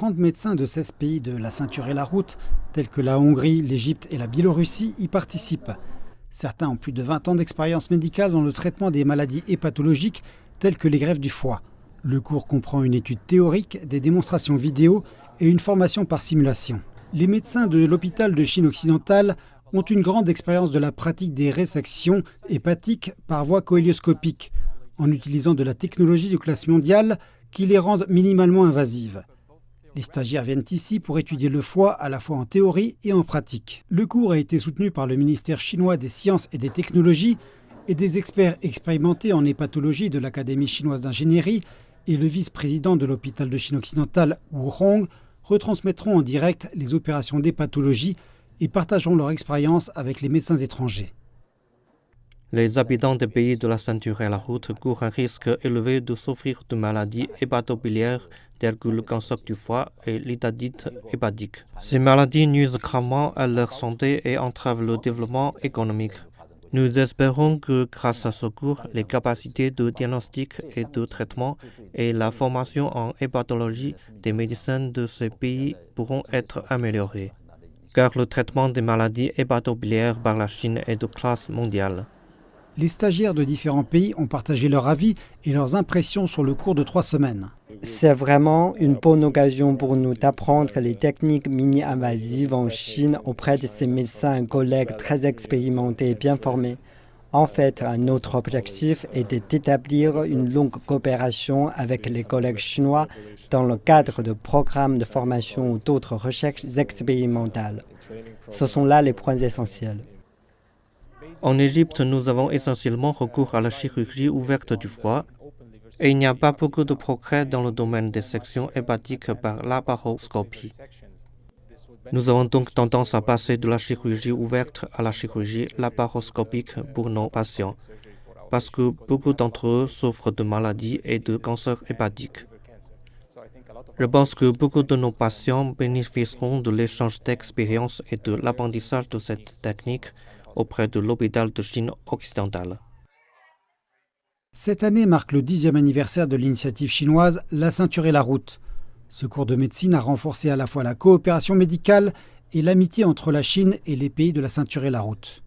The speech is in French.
30 médecins de 16 pays de la ceinture et la route, tels que la Hongrie, l'Égypte et la Biélorussie, y participent. Certains ont plus de 20 ans d'expérience médicale dans le traitement des maladies hépatologiques, telles que les greffes du foie. Le cours comprend une étude théorique, des démonstrations vidéo et une formation par simulation. Les médecins de l'hôpital de Chine occidentale ont une grande expérience de la pratique des résections hépatiques par voie cohélioscopique, en utilisant de la technologie de classe mondiale qui les rendent minimalement invasives. Les stagiaires viennent ici pour étudier le foie à la fois en théorie et en pratique. Le cours a été soutenu par le ministère chinois des Sciences et des Technologies et des experts expérimentés en hépatologie de l'Académie chinoise d'ingénierie et le vice-président de l'hôpital de Chine occidentale, Wu Hong, retransmettront en direct les opérations d'hépatologie et partageront leur expérience avec les médecins étrangers. Les habitants des pays de la ceinture et la route courent un risque élevé de souffrir de maladies hépatobiliaires telles que le cancer du foie et l'hépatite hépatique. Ces maladies nuisent gravement à leur santé et entravent le développement économique. Nous espérons que grâce à ce cours, les capacités de diagnostic et de traitement et la formation en hépatologie des médecins de ces pays pourront être améliorées, car le traitement des maladies hépatobiliaires par la Chine est de classe mondiale. Les stagiaires de différents pays ont partagé leur avis et leurs impressions sur le cours de 3 semaines. C'est vraiment une bonne occasion pour nous d'apprendre les techniques mini-invasives en Chine auprès de ces médecins et collègues très expérimentés et bien formés. En fait, notre objectif était d'établir une longue coopération avec les collègues chinois dans le cadre de programmes de formation ou d'autres recherches expérimentales. Ce sont là les points essentiels. En Égypte, nous avons essentiellement recours à la chirurgie ouverte du foie et il n'y a pas beaucoup de progrès dans le domaine des sections hépatiques par laparoscopie. Nous avons donc tendance à passer de la chirurgie ouverte à la chirurgie laparoscopique pour nos patients, parce que beaucoup d'entre eux souffrent de maladies et de cancers hépatiques. Je pense que beaucoup de nos patients bénéficieront de l'échange d'expériences et de l'apprentissage de cette technique auprès de l'hôpital de Chine occidentale. Cette année marque le 10e anniversaire de l'initiative chinoise La ceinture et la route. Ce cours de médecine a renforcé à la fois la coopération médicale et l'amitié entre la Chine et les pays de la ceinture et la route.